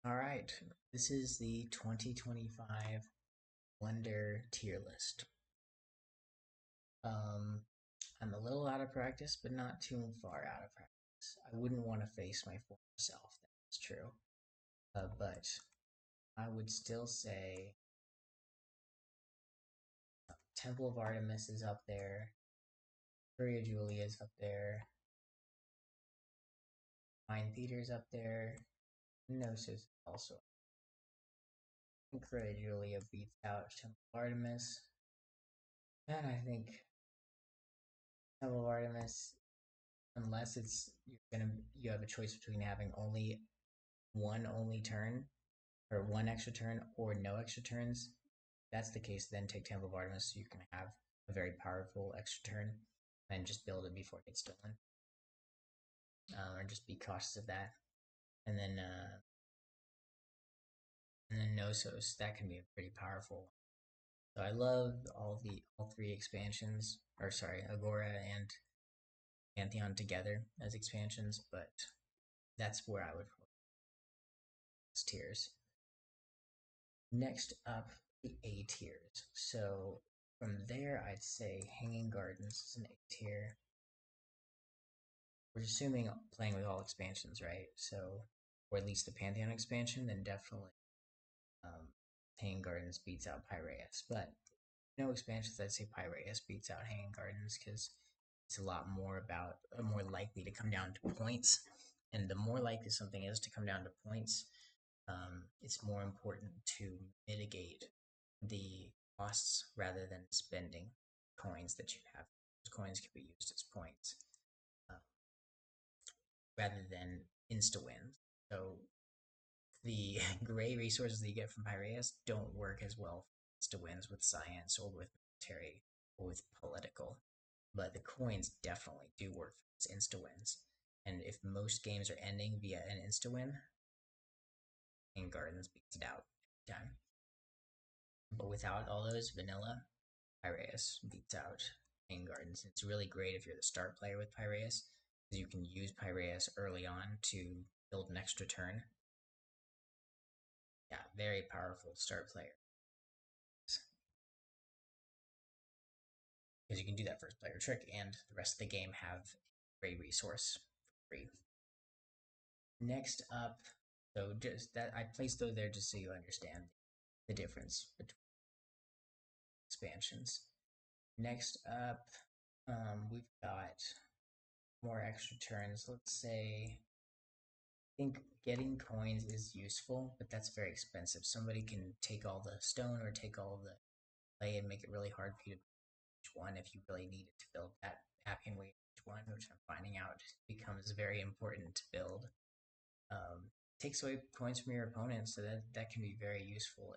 All right, this is the 2025 Wonder tier list. Um, I'm a little out of practice, but not too far out of practice. I wouldn't want to face my former self, that's true. But I would still say Temple of Artemis is up there, Curia Julia is up there, Mind Theater's up there, Gnosis also. And Curia Julia beats out Temple of Artemis. And I think Temple of Artemis, unless you have a choice between having only turn or one extra turn or no extra turns. If that's the case, then take Temple of Artemis so you can have a very powerful extra turn and just build it before it gets stolen. Or just be cautious of that. And then Nosos, that can be a pretty powerful one. So I love all three expansions, or sorry, Agora and Pantheon together as expansions, but that's where I would put tiers. Next up, the A tiers. So from there, I'd say Hanging Gardens is an A tier. We're assuming playing with all expansions, right? So, or at least the Pantheon expansion, then definitely Hanging Gardens beats out Piraeus. But no expansions, I'd say Piraeus beats out Hanging Gardens because it's a lot more more likely to come down to points. And the more likely something is to come down to points, it's more important to mitigate the costs rather than spending coins that you have. Those coins can be used as points uh, rather than insta wins. So the gray resources that you get from Piraeus don't work as well for insta wins with science or with military or with political, but the coins definitely do work for insta wins. And if most games are ending via an insta win, King Gardens beats it out every time. But without all those, vanilla, Piraeus beats out King Gardens. It's really great if you're the start player with Piraeus, because you can use Piraeus early on to build an extra turn. Yeah, very powerful start player. Because you can do that first player trick, and the rest of the game have a great resource for free. Next up, so just that I placed those there just so you understand the difference between expansions. Next up, we've got more extra turns. Let's say, I think getting coins is useful, but that's very expensive. Somebody can take all the stone or take all the clay and make it really hard for you to build each one if you really need it to build that Appian Way each one, which I'm finding out becomes very important to build. Takes away coins from your opponent, so that can be very useful.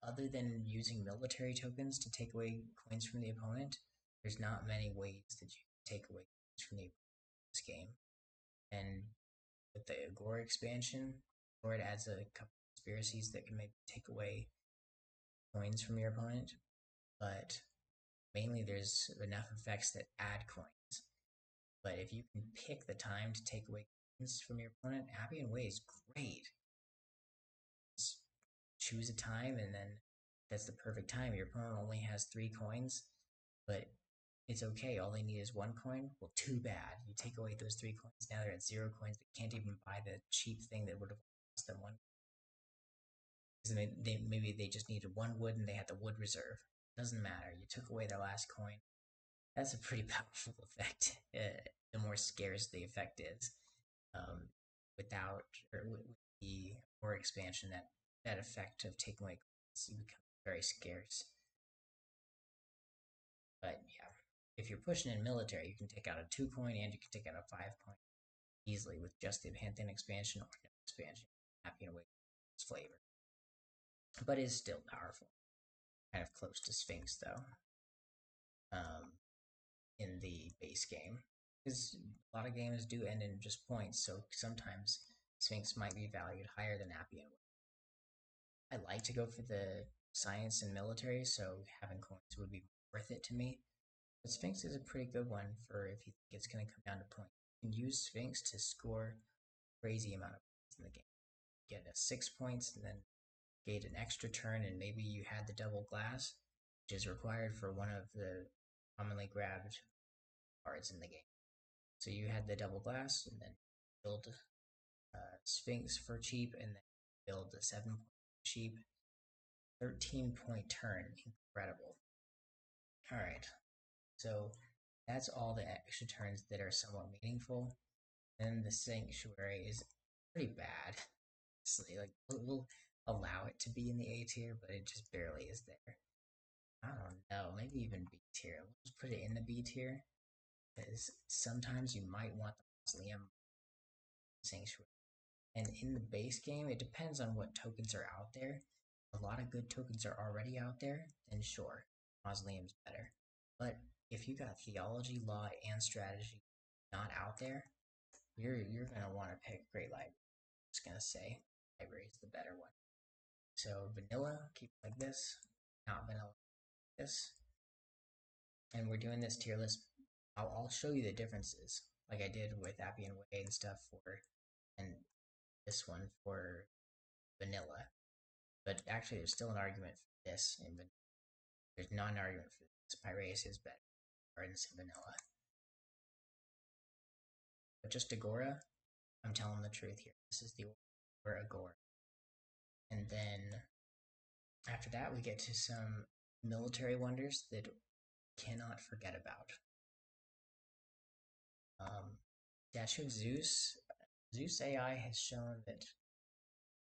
Other than using military tokens to take away coins from the opponent, there's not many ways that you can take away coins from the opponent in this game. And with the Agora expansion, or it adds a couple of conspiracies that can maybe take away coins from your opponent, but mainly there's enough effects that add coins. But if you can pick the time to take away coins from your opponent, Appian Way is great. Just choose a time, and then that's the perfect time. Your opponent only has 3 coins, but it's okay. All they need is 1 coin. Well, too bad. You take away those 3 coins. Now they're at 0 coins. They can't even buy the cheap thing that would have cost them 1. Maybe they just needed 1 wood and they had the wood reserve. Doesn't matter. You took away their last coin. That's a pretty powerful effect. The more scarce the effect is, without or with the more expansion, that effect of taking away coins becomes very scarce. But yeah, if you're pushing in military, you can take out a 2 coin and you can take out a 5 coin easily with just the Pantheon expansion or no expansion. Happy in a way its flavor, but is still powerful. Kind of close to Sphinx though. In the base game, because a lot of games do end in just points, so sometimes Sphinx might be valued higher than Appian. I like to go for the science and military, so having coins would be worth it to me. But Sphinx is a pretty good one for if you think it's going to come down to points. You can use Sphinx to score a crazy amount of points in the game. get a 6 points and then gate an extra turn, and maybe you had the double glass, which is required for one of the commonly grabbed cards in the game. So you had the double glass, and then build Sphinx for cheap, and then build a 7 point cheap. 13-point turn. Incredible. Alright, so that's all the extra turns that are somewhat meaningful. Then the Sanctuary is pretty bad. Like, we'll allow it to be in the A tier, but it just barely is there. I don't know, maybe even B tier. We'll just put it in the B tier, because sometimes you might want the Mausoleum Sanctuary. And in the base game, it depends on what tokens are out there. A lot of good tokens are already out there, then sure, Mausoleum's better. But if you got Theology, Law, and Strategy not out there, you're gonna want to pick Great Library. I'm just gonna say Library is the better one. So vanilla, keep it like this. Not vanilla, like this. And we're doing this tier list. I'll show you the differences, like I did with Appian Way and stuff and this one for vanilla. But actually, there's still an argument for this, and there's not an argument for this. Piraeus is better, Gardens and vanilla. But just Agora, I'm telling the truth here. This is the order Agora. And then after that, we get to some military wonders that cannot forget about. Statue of Zeus. Zeus AI has shown that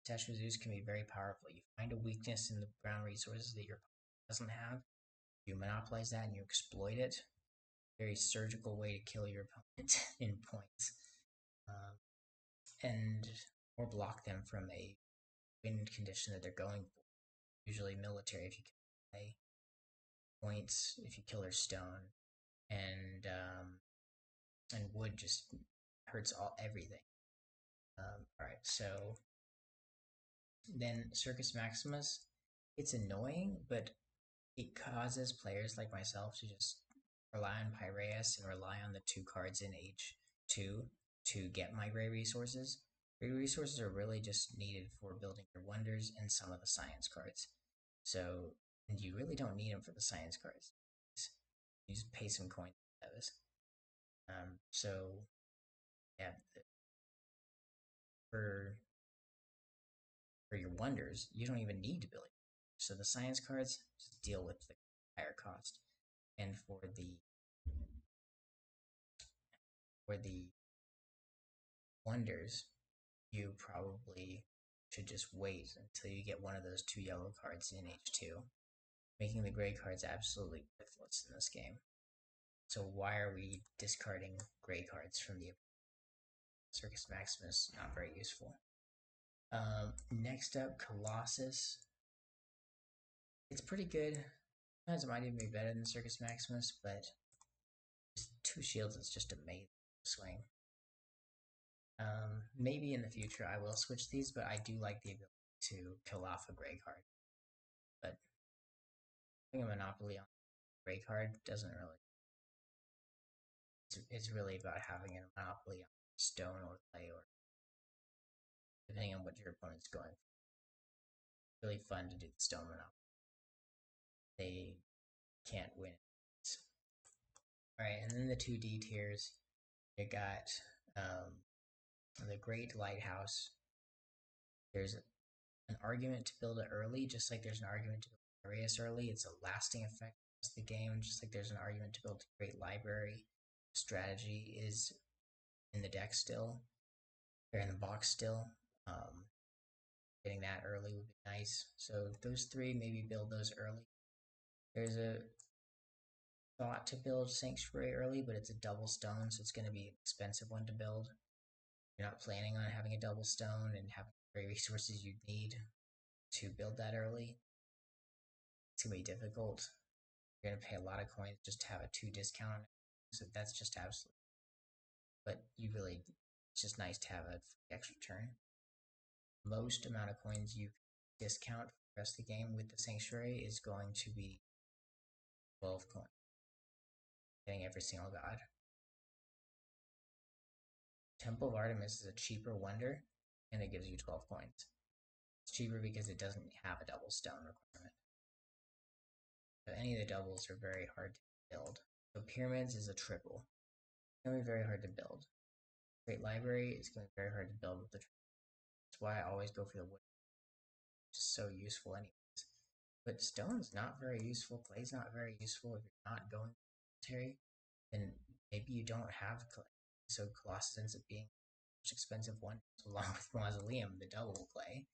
Statue of Zeus can be very powerful. You find a weakness in the ground resources that your opponent doesn't have, you monopolize that and you exploit it. Very surgical way to kill your opponent in points. And or block them from a win condition that they're going for. Usually military if you play points, if you kill their stone, and wood just hurts everything. Alright, so then Circus Maximus, it's annoying, but it causes players like myself to just rely on Piraeus and rely on the 2 cards in H2 to get my gray resources. Gray resources are really just needed for building your wonders and some of the science cards. So, and you really don't need them for the science cards. You just pay some coins for those. So, yeah, for your wonders, you don't even need to build it. So the science cards just deal with the higher cost. And for the wonders, you probably should just wait until you get one of those 2 yellow cards in H2, making the gray cards absolutely worthless in this game. So why are we discarding gray cards from the Circus Maximus? Not very useful. Next up, Colossus. It's pretty good. Sometimes it might even be better than Circus Maximus, but 2 shields is just amazing swing. Maybe in the future I will switch these, but I do like the ability to kill off a gray card. But having a monopoly on a gray card doesn't really. It's really about having a monopoly on stone or clay, or depending on what your opponent's going for. It's really fun to do the stone monopoly. They can't win. Alright, and then the 2D tiers. You got the Great Lighthouse. There's an argument to build it early, just like there's an argument to build Piraeus early. It's a lasting effect of the game, just like there's an argument to build a Great Library. Strategy is in the deck still, or in the box still. Getting that early would be nice. So those 3, maybe build those early. There's a thought to build Sanctuary early, but it's a double stone, so it's going to be an expensive one to build. You're not planning on having a double stone and having the resources you need to build that early. It's going to be difficult. You're going to pay a lot of coins just to have a 2 discount, so that's just absolute. But it's just nice to have an extra turn. Most amount of coins you discount for the rest of the game with the Sanctuary is going to be 12 coins. Getting every single god. Temple of Artemis is a cheaper wonder, and it gives you 12 coins. It's cheaper because it doesn't have a double stone requirement. So any of the doubles are very hard to build. So pyramids is a triple. It's going to be very hard to build. Great library is going to be very hard to build with the triple. That's why I always go for the wood. It's just so useful anyways. But stone's not very useful. Clay's not very useful if you're not going military. Then maybe you don't have clay. So Colossus ends up being the most expensive one, along with Mausoleum, the double clay.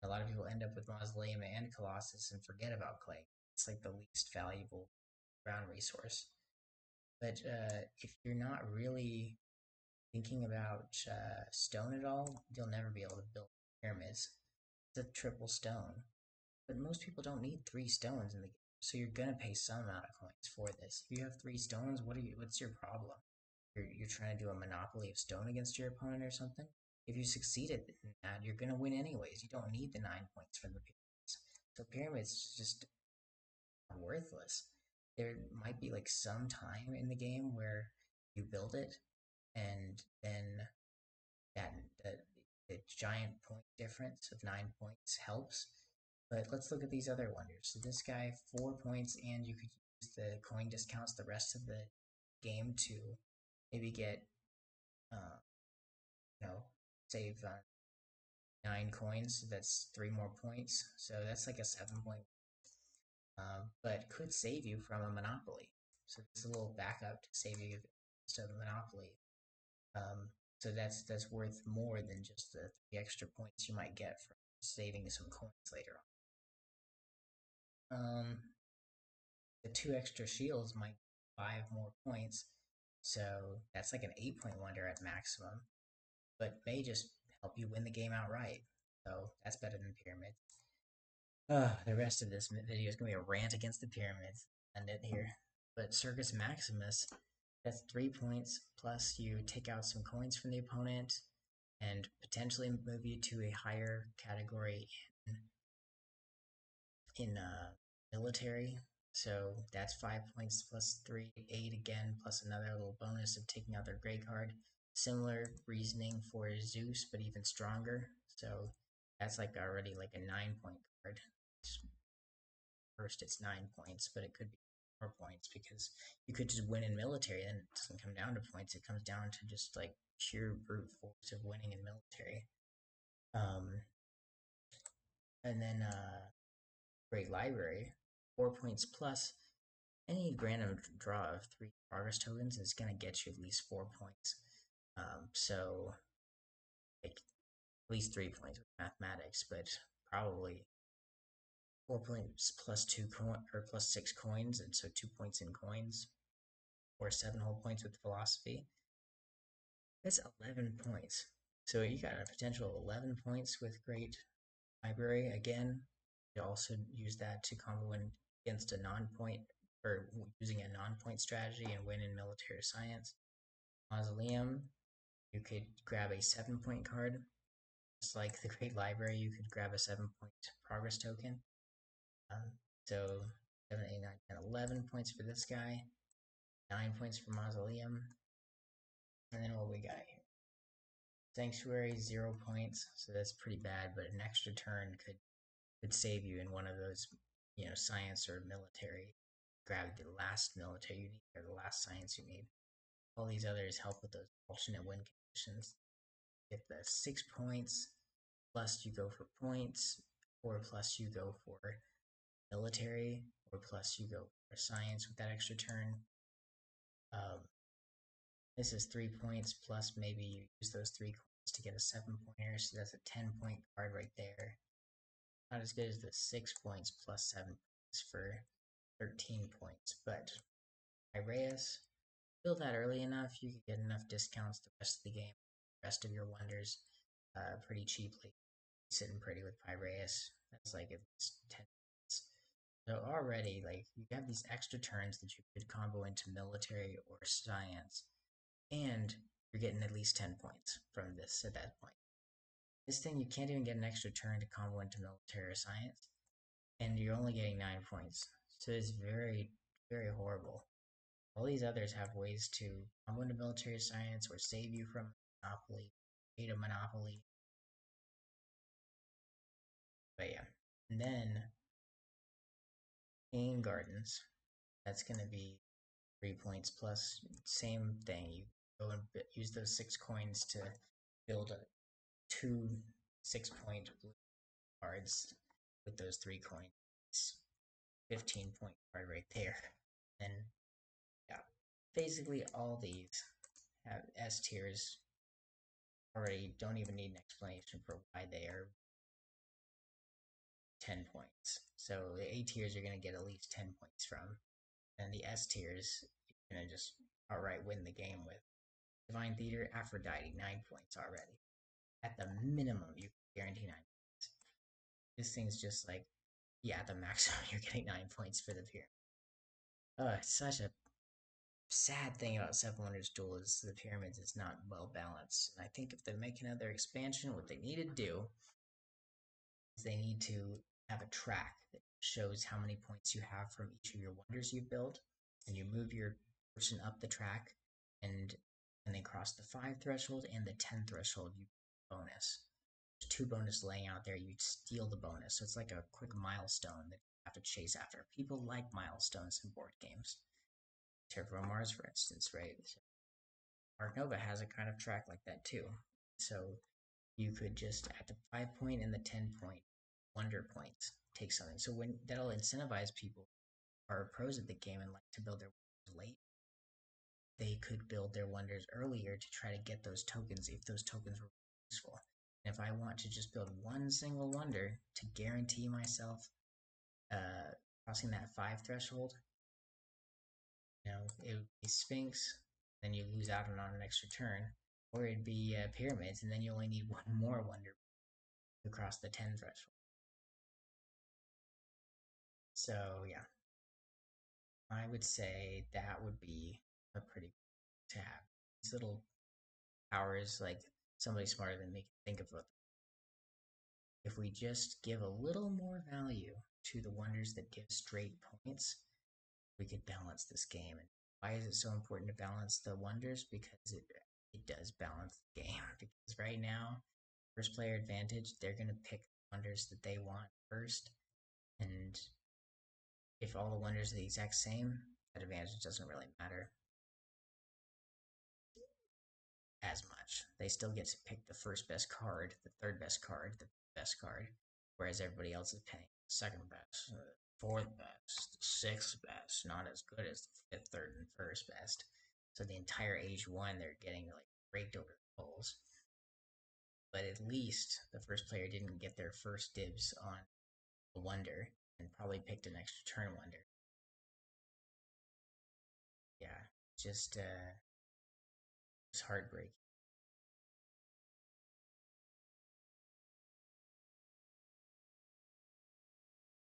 A lot of people end up with Mausoleum and Colossus and forget about clay. It's like the least valuable ground resource. But if you're not really thinking about stone at all, you'll never be able to build pyramids. It's a triple stone. But most people don't need 3 stones in the game, so you're gonna pay some amount of coins for this. If you have 3 stones, what's your problem? You're trying to do a monopoly of stone against your opponent or something? If you succeeded in that, you're gonna win anyways. You don't need the 9 points from the pyramids. So pyramids just are worthless. There might be like some time in the game where you build it, and then that the giant point difference of 9 points helps. But let's look at these other wonders. So this guy, 4 points, and you could use the coin discounts the rest of the game to maybe get, uh, save 9 coins. So that's 3 more points. So that's like a 7 point, but could save you from a monopoly. So it's a little backup to save you instead of a monopoly. So that's worth more than just the 3 extra points you might get from saving some coins later on. The 2 extra shields might 5 more points, so that's like an 8 point wonder at maximum, but may just help you win the game outright. So that's better than pyramid. The rest of this video is gonna be a rant against the pyramids. End it here. But Circus Maximus, that's 3 points plus you take out some coins from the opponent and potentially move you to a higher category in military. So that's 5 points plus 3, 8 again, plus another little bonus of taking out their gray card. Similar reasoning for Zeus, but even stronger. So that's like already like a 9 point card. First, it's 9 points, but it could be more points because you could just win in military, and it doesn't come down to points. It comes down to just like sheer brute force of winning in military. And then Great Library, 4 points plus any random draw of 3 progress tokens is gonna get you at least 4 points. So like at least 3 points with mathematics, but probably 4 points plus or plus 6 coins, and so 2 points in coins, or 7 whole points with philosophy. That's 11 points. So you got a potential of 11 points with Great Library. Again, you also use that to combo in against a non-point, or using a non-point strategy and win in military science. Mausoleum, you could grab a 7 point card. Just like the Great Library, you could grab a 7 point progress token. So 7, 8, 9, 10, 11 points for this guy, 9 points for Mausoleum. And then what we got here? Sanctuary, 0 points, so that's pretty bad, but an extra turn could save you in one of those, science or military. Grab the last military you need or the last science you need. All these others help with those alternate win conditions. Get the 6 points, plus you go for points, or plus you go for military, or plus you go for science with that extra turn. This is 3 points, plus maybe you use those 3 coins to get a 7 pointer, so that's a 10 point card right there. Not as good as the 6 points plus 7 points for 13 points, but Piraeus, build that early enough, you could get enough discounts the rest of the game, the rest of your wonders, pretty cheaply. Sitting pretty with Piraeus. That's like at least 10 points. So already, like, you have these extra turns that you could combo into military or science, and you're getting at least 10 points from this at that point. This thing, you can't even get an extra turn to combo into military or science, and you're only getting 9 points. So it's very, very horrible. All these others have ways to combo into military science or save you from monopoly, create a monopoly, But yeah, and then King Gardens. That's gonna be 3 points plus same thing. You go and use those 6 coins to build two 6 point blue cards with those 3 coins. It's 15 point card right there. And yeah, basically all these have S tiers already. Don't even need an explanation for why they are 10 points. So the A tiers you're gonna get at least 10 points from, and the S tiers you're gonna just outright win the game with. Divine Theater, Aphrodite, 9 points already. At the minimum, you guarantee 9 points. This thing's just like, yeah, at the maximum, you're getting 9 points for the pyramid. It's such a sad thing about Seven Wonders Duel is the pyramids is not well balanced. And I think if they make another expansion, what they need to do is they need to have a track that shows how many points you have from each of your wonders you've built, and you move your person up the track, and when they cross the 5 threshold and the 10 threshold, you bonus. There's 2 bonus laying out there, you steal the bonus. So it's like a quick milestone that you have to chase after. People like milestones in board games. Terraform Mars, for instance, right? So Ark Nova has a kind of track like that too. So you could just at the 5 point and the 10 point wonder points take something. So when that'll incentivize people who are pros at the game and like to build their wonders late, they could build their wonders earlier to try to get those tokens if those tokens were useful. And if I want to just build one single wonder to guarantee myself crossing that 5 threshold, it would be Sphinx, then you lose out on an extra turn, or it'd be Pyramids, and then you only need one more wonder to cross the 10 threshold. So yeah, I would say that would be a pretty to have. These little powers, like somebody smarter than me can think of it. If we just give a little more value to the wonders that give straight points, we could balance this game. And why is it so important to balance the wonders? Because it does balance the game. Because right now, first player advantage, they're gonna pick the wonders that they want first, and if all the wonders are the exact same, that advantage doesn't really matter as much. They still get to pick the first best card, the third best card, the best card, whereas everybody else is picking second best, fourth best, sixth best, not as good as the fifth, third, and first best. So the entire age one, they're getting like raked over the coals. But at least the first player didn't get their first dibs on a wonder and probably picked an extra turn wonder. Yeah, just it's heartbreaking.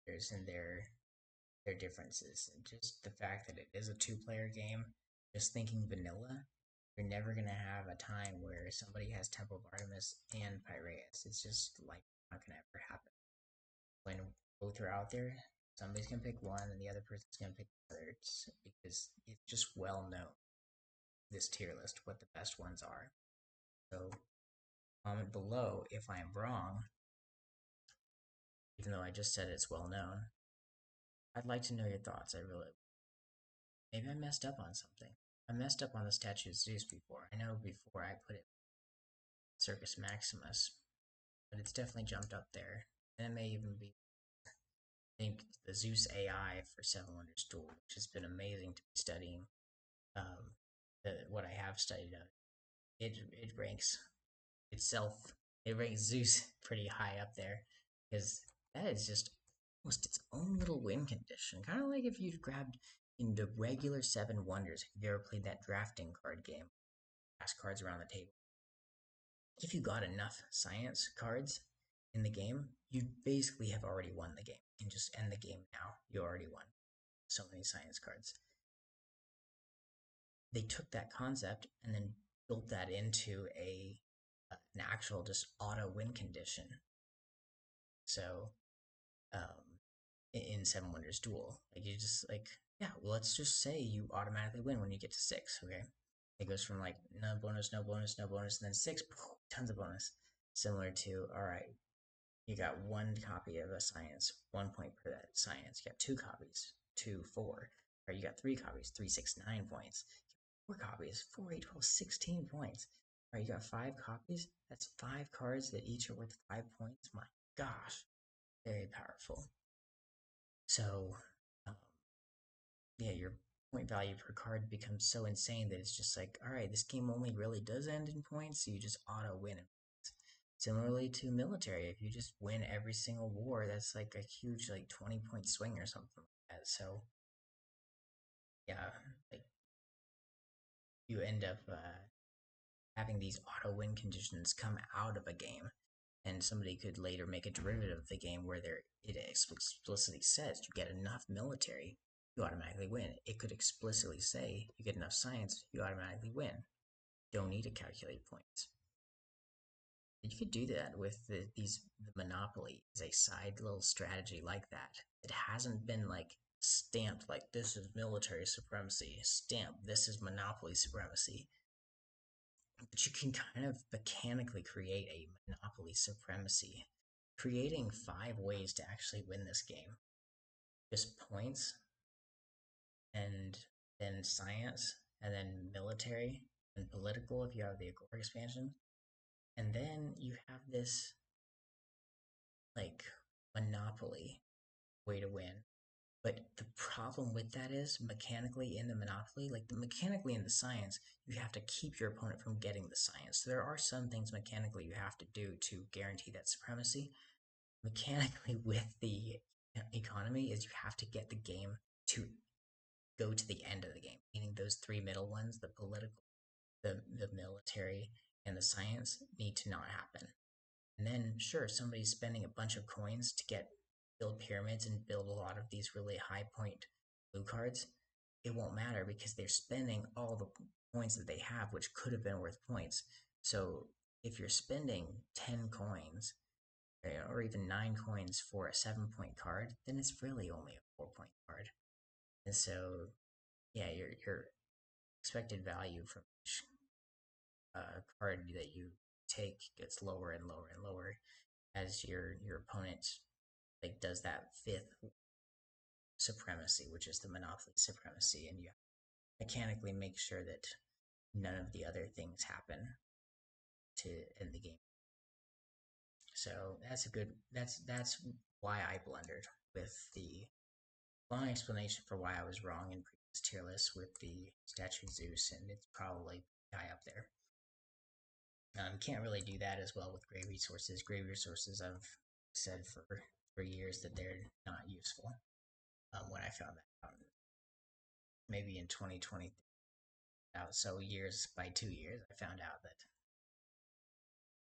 There's in their differences. And just the fact that it is a 2 player game, just thinking vanilla, you're never gonna have a time where somebody has Temple of Artemis and Piraeus. It's just like not gonna ever happen. When both are out there, somebody's gonna pick one and the other person's gonna pick the other. Because it's just well known, this tier list, what the best ones are. So comment below if I'm wrong, even though I just said it's well known. I'd like to know your thoughts. I really Maybe I messed up on something. I messed up on the statue of Zeus before. I know before I put it Circus Maximus, but it's definitely jumped up there. And it may even be, I think, the Zeus AI for Seven Wonders Duel, which has been amazing to be studying. What I have studied of it ranks itself. It ranks Zeus pretty high up there because that is just almost its own little win condition. Kind of like if you'd grabbed in the regular Seven Wonders, if you ever played that drafting card game, pass cards around the table. If you got enough science cards in the game, you basically have already won the game. You can just end the game now. You already won. So many science cards. They took that concept and then built that into an actual just auto win condition. So in Seven Wonders Duel, like you just like, yeah, well, let's just say you automatically win when you get to 6. Okay, it goes from like no bonus, no bonus, no bonus, and then 6, tons of bonus. Similar to, all right, You got one copy of a science, 1 point per that science. You got two copies, 2, 4. Or you got three copies, 3, 6, 9 points. 4 copies, 4, 8, 12, 16 points. All right, you got 5 copies. That's 5 cards that each are worth 5 points. My gosh, very powerful. So, um, yeah, your point value per card becomes so insane that it's just like, all right, this game only really does end in points, so you just auto win it. Similarly to military, if you just win every single war, that's like a huge like 20 point swing or something like that. So yeah, like you end up having these auto win conditions come out of a game, and somebody could later make a derivative of the game where it explicitly says you get enough military, you automatically win. It could explicitly say you get enough science, you automatically win. Don't need to calculate points. You could do that with the Monopoly as a side little strategy like that. It hasn't been like stamped like this is military supremacy, stamped this is Monopoly supremacy. But you can kind of mechanically create a Monopoly supremacy, creating 5 ways to actually win this game. Just points, and then science, and then military, and political if you have the Agora expansion. And then you have this like Monopoly way to win. But the problem with that is mechanically in the Monopoly, like mechanically in the science, you have to keep your opponent from getting the science. There are some things mechanically you have to do to guarantee that supremacy. Mechanically with the economy is you have to get the game to go to the end of the game, meaning those three middle ones, the political, the military, and the science need to not happen. And then, sure, somebody's spending a bunch of coins to build pyramids and build a lot of these really high point blue cards. It won't matter because they're spending all the coins that they have, which could have been worth points. So if you're spending 10 coins or even 9 coins for a 7 point card, then it's really only a 4 point card. And so, yeah, your expected value from each card that you take gets lower and lower and lower as your opponent like does that fifth supremacy, which is the Monopoly supremacy, and you mechanically make sure that none of the other things happen to end the game. So that's why I blundered with the long explanation for why I was wrong in previous tier lists with the Statue of Zeus, and it's probably high up there. Can't really do that as well with gray resources. Gray resources, I've said for years that they're not useful. When I found that out, maybe in 2020, so years by 2 years, I found out that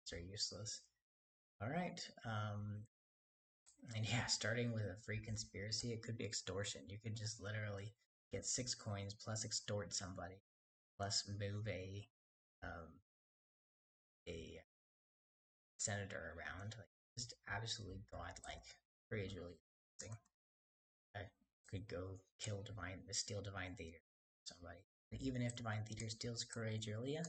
they're useless. All right, and yeah, starting with a free conspiracy, it could be extortion. You could just literally get 6 coins plus extort somebody, plus move a senator around. Like just absolutely godlike. Courage really amazing. I could go steal Divine Theater somebody. And even if Divine Theater steals Courage earlier,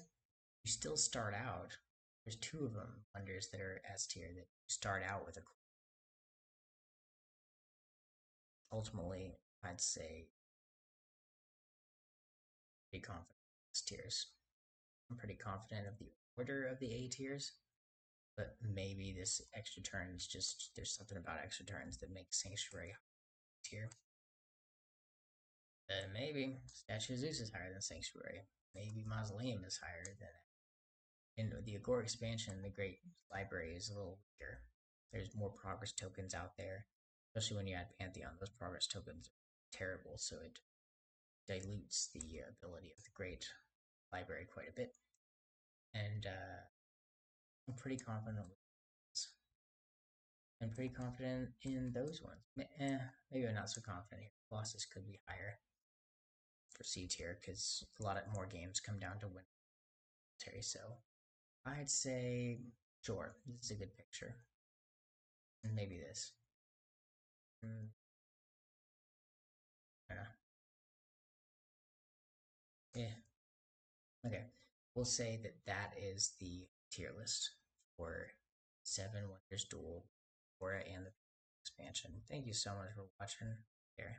you still start out. There's 2 of them wonders that are S tier that you start out with a. Ultimately, I'd say pretty confident S tiers. I'm pretty confident of the order of the A tiers, but maybe this extra turn is just there's something about extra turns that makes Sanctuary tier. Maybe Statue of Zeus is higher than Sanctuary. Maybe Mausoleum is higher than that. In the Agora expansion, the Great Library is a little weaker. There's more progress tokens out there, especially when you add Pantheon. Those progress tokens are terrible, so it dilutes the ability of the Great Library quite a bit. And I'm pretty confident with this. I'm pretty confident in those ones. Maybe I'm not so confident here. Colossus could be higher for C tier because a lot more games come down to win military. So I'd say, sure, this is a good picture. And maybe this. I don't know. Yeah. Okay. We'll say that is the tier list for 7 Wonders Duel Aura and the expansion. Thank you so much for watching. Here.